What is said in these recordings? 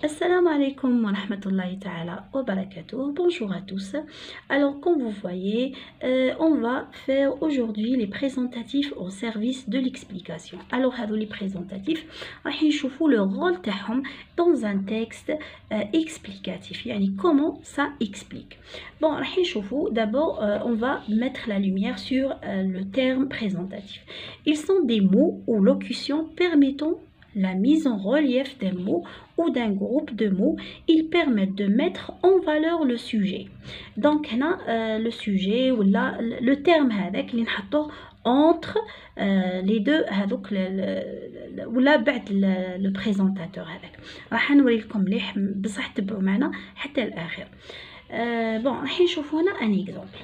Assalamu alaikum wa rahmatullahi ta'ala wa barakatuh. Bonjour à tous. Alors, comme vous voyez, on va faire aujourd'hui les présentatifs au service de l'explication. Alors, les présentatifs, راح نشوفوا le rôle تاعهم dans un texte explicatif. يعني comment ça explique. Bon, راح نشوفوا d'abord, on va mettre la lumière sur le terme présentatif. Ils sont des mots ou locutions permettant la mise en relief des mots ou d'un groupe de mots. Ils permettent de mettre en valeur le sujet. Donc, le sujet ou le terme هذاك اللي نحطوه entre les deux هذوك ولا بعد le présentateur هذاك. راح نوريلكم مليح بصح تبعوا معنا حتى الآخر. Bon, راح نشوفوا هنا un exemple.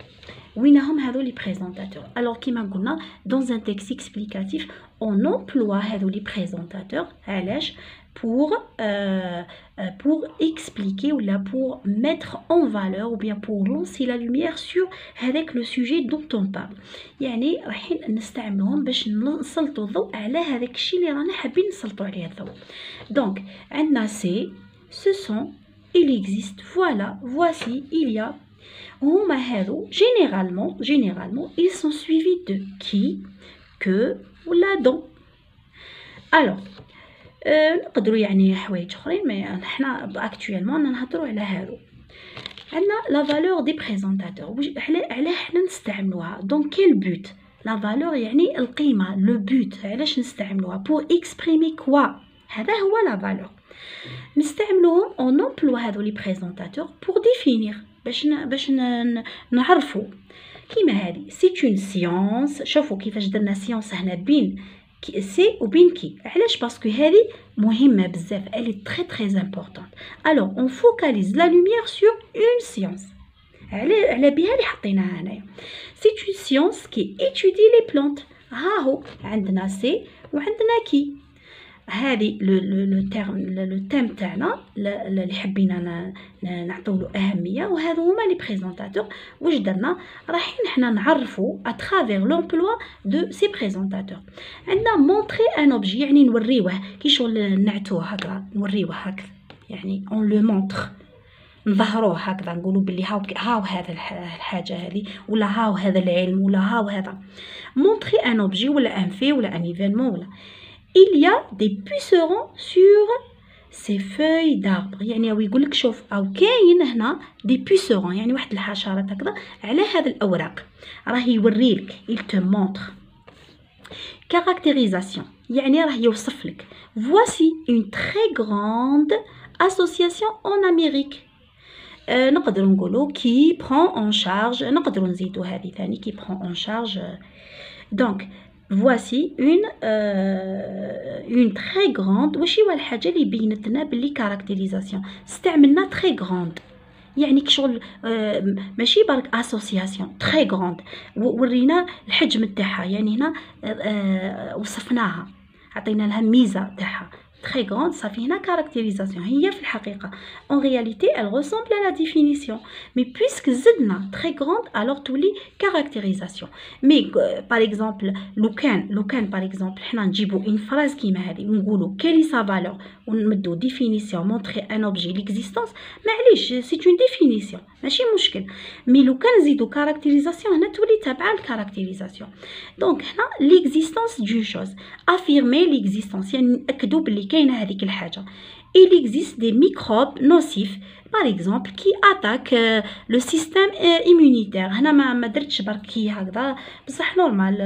وين هم هذو لي بريزونطاتور. Alors كيما قلنا dans un texte explicatif on emploie هذو لي بريزونطاتور علاش pour expliquer ou là pour mettre en valeur ou bien pour lancer la lumière sur هذاك le sujet dont on parle. يعني راح نستعملهم باش نسلطوا الضوء على هذاك الشيء اللي رانا حابين نسلطوا عليه الضوء. Donc عندنا c'est, ce sont, il existe, voilà, voici, il y a. هما هادو généralement ils sont suivis de qui, que ou la dont. alors نقدروا يعني حوايج اخرين mais احنا actuellement نهضروا على هادو. عندنا la valeur des présentateurs. علاه حنا نستعملوها dans quel but. la valeur يعني القيمه le but. علاش نستعملوها pour exprimer quoi. هذا هو la valeur. نستعملوهم on emploie هادو les présentateurs pour définir باش نعرفوا كيما هذه c'est une science. شوفوا كيفاش درنا science هنا بين سي وبين كي. علاش باسكو هذه مهمه بزاف elle est très importante. alors on focalise la lumière sur une science. على بها اللي حطيناها هنايا. c'est une science qui étudie les plantes. ها هو عندنا سي وعندنا كي. هذه لو تيم تاعنا اللي حبينا نعطيو له اهميه وهذو هما لي بريزونطاتور. واش درنا رايحين حنا نعرفوا اترافير لومبلوا دو سي بريزونطاتور. عندنا مونطري ان اوبجي يعني نوريوه كي شغل نعتوه هكذا نوريوه هكذا يعني اون لو مونطر نظهروه هكذا نقولوا بلي هاو هذا الحاجه هذه ولا هاو هذا العلم ولا هاو هذا. مونطري ان اوبجي ولا ان في ولا ان ايفينمون ولا. il y a des pucerons sur ces feuilles d'arbres. يعني يقول لك شوف او كاين هنا دي pucerons يعني واحد الحشرات هكذا على هذه الاوراق. راه يوريلك il te montre. caractérisation يعني راه يوصف لك. voici une très grande association en Amérique. نقدروا نقولوا qui prend en charge. نقدروا نزيدوا هذه ثاني qui prend en charge. donc voici une très grande. واش هو الحاجه اللي بينت لنا باللي كاركتيريزاسيون استعملنا très grande يعني كشغل ماشي برك اسوسياسيون très grande ورينا الحجم تاعها يعني هنا وصفناها عطينا لها ميزه تاعها très grande. صافي هنا caractérisation. هي في الحقيقة en réalité elle ressemble à la définition mais puisque زدنا très grande alors تولي caractérisation. mais par exemple لو كان par exemple حنا نجيبو une phrase كيما هذه ونقولو quelle est sa valeur ونمدو définition montrer un objet l'existence معليش c'est une définition ماشي مشكل. mais لو كان نزيدو caractérisation هنا تولي تابعة الكاركتيريزاسيون. donc هنا l'existence d'une chose. affirmer l'existence يعني نأكدو باللي كاينه هذيك الحاجه. il existe des microbes nocifs par exemple qui attaquent le système immunitaire. هنا ما درتش برك كي هكذا بصح نورمال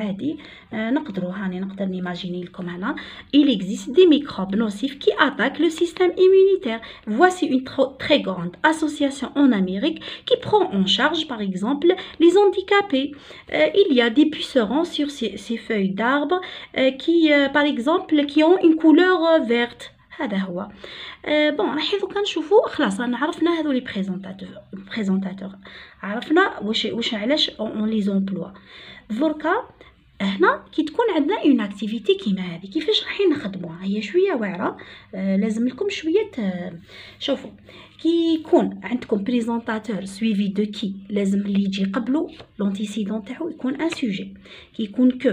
عادي نقدروا نقدر نيماجيني لكم هنا. il existe des microbes nocifs qui attaquent le système immunitaire. voici une très grande association en Amérique qui prend en charge par exemple les handicapés. il y a des pucerons sur ces feuilles d'arbres qui par exemple qui ont une couleur verte. هذا هو. بون راح دوكا نشوفوا خلاص رانا عرفنا هذو لي بريزونطاتور عرفنا واش علاش اون لي زومبلوا. دركا هنا كي تكون عندنا اون اكتيفيتي كيما هذه كيفاش راح نخدموها. هي شويه واعره لازم لكم شويه شوفوا كي يكون عندكم بريزونطاتور سويفي دو كي لازم اللي يجي قبله l'antécédent تاعو يكون un sujet كي يكون que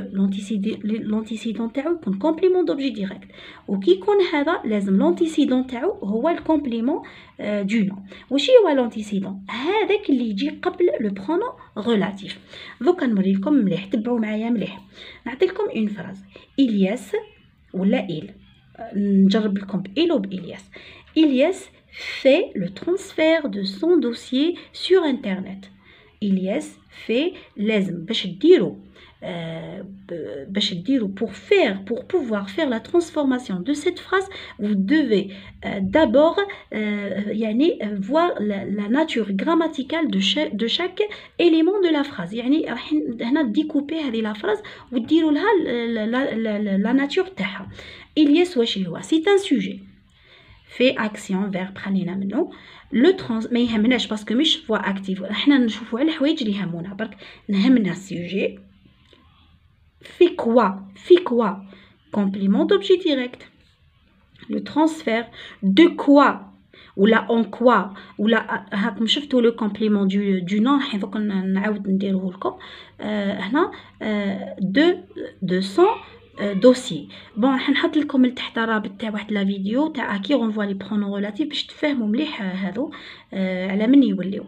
l'antécédent تاعو يكون complément d'objet direct وكي يكون هذا لازم l'antécédent تاعو هو الكومبليمون du nom. واش هو l'antécédent هذاك اللي يجي قبل le pronom relatif. دوكا نوري لكم مليح تبعوا معايا مليح. نعطي لكم une phrase Ilyes ولا il نجرب لكم بإل وبإلياس. Ilyes fait le transfert de son dossier sur internet. Ilyes fait لازم باش ديرو pour pouvoir faire la transformation de cette phrase vous devez d'abord voir la nature grammaticale de chaque élément de la phrase. يعني راح هنا ديكوبي هذه la phrase وديروا لها la nature تاعها. Ilyes واش هو c'est un sujet fait action verbe خلينا منه لو ما يهمناش باسكو مش فوا اكتيف احنا نشوفوا على الحوايج اللي يهمونا برك نهمنا السوجي في كوا complément d'objet direct le transfert de quoi ولا en quoi ولا هاكم شفتوا لو complément du nom راح دوك نعاود نديروه لكم هنا de son دوسي. بون راح نحط لكم لتحت رابط تاع واحد لا فيديو تاع كي رونفوا لي برونون ريلاتيف باش تفهموا مليح هذو على من يوليو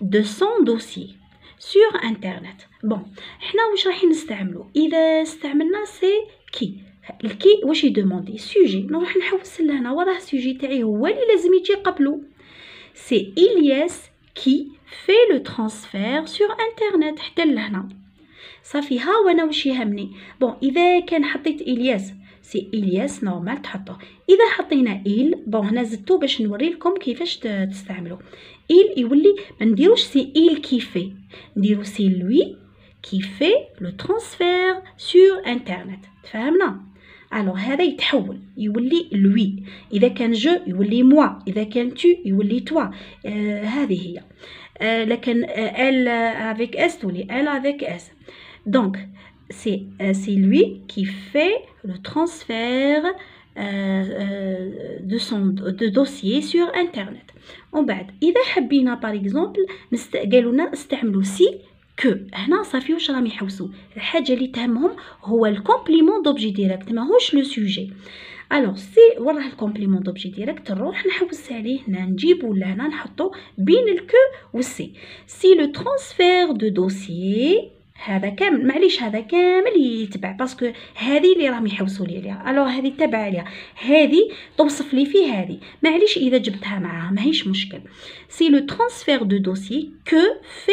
دو سون دوسي سور انترنت. بون حنا واش راح نستعملوا اذا استعملنا سي كي الكي واش يدوموندي سوجي نروح نحوس لهنا وراه السوجي تاعي هو اللي لازم يجي قبله سي إلياس كي في لو ترانسفير سور انترنت حتى لهنا صافي. ها وانا واش يهمني بون اذا كان حطيت إلياس سي إلياس نورمال تحطوه. اذا حطينا إل بون هنا زدتو باش نوري لكم كيفاش تستعملوا إل يولي ما نديروش سي إل كي في نديرو سي لوي كي في لو ترانسفير سور انترنت. تفهمنا الوغ هذا يتحول يولي لوي اذا كان جو يولي موا اذا كان تو يولي توا هذه هي لكن ال افيك اس تولي ال افيك اس. Donc, c'est lui qui fait le transfert de dossier sur Internet. ومن بعد إذا حبينا par exemple قالوا لنا استعملوا سي كو هنا صافي واش راهم يحوسوا الحاجة اللي تهمهم هو الكومبليمون دوبجي ديريكت ماهوش لو سوجي. الوغ سي وراه الكومبليمون دوبجي ديريكت نروح نحوس عليه هنا نجيبو لهنا نحطو بين الكو والسي. سي لو ترانسفير دو دوسيي هذا كامل معليش هذا كامل يتبع باسكو هذه اللي راهم يحوسوا لي عليها الوغ هذه تبع عليها هذه توصف لي في هذه معليش اذا جبتها معاها ماهيش مشكل. سي لو ترانسفير دو دوسيي كو في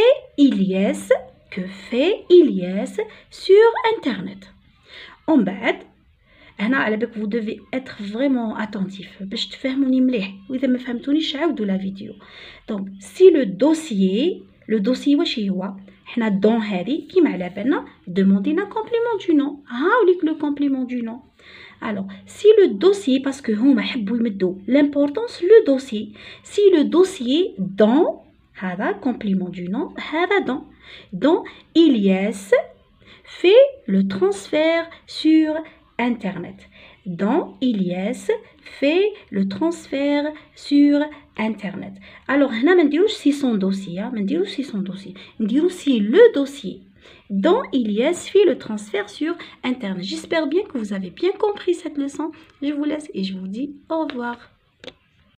إلياس سور انترنت. ومن بعد هنا على بالك vous devez être vraiment attentif باش تفهموني مليح واذا ما فهمتونيش عاودوا لا فيديو. دونك سي لو دوسيي واش هو حنا دون هذه كيما على بالنا دوموندينا كومبليمون دو نون هاوليك لو كومبليمون دو نون. الوغ سي لو دوسيي باسكو هما حبوا يمدوا لامبورطونس لو دوسيي سي لو دوسيي دون هذا كومبليمون دو نون هذا دون إلياس في لو ترانسفير سور انترنت dont Ilyes fait le transfert sur internet. Alors هنا ما نديروش سي سون دوسي ما نديروش سي سون دوسي نديرو سي لو دوسي dont Ilyes fait le transfert sur internet. J'espère bien que vous avez bien compris cette leçon. Je vous laisse et je vous dis au revoir.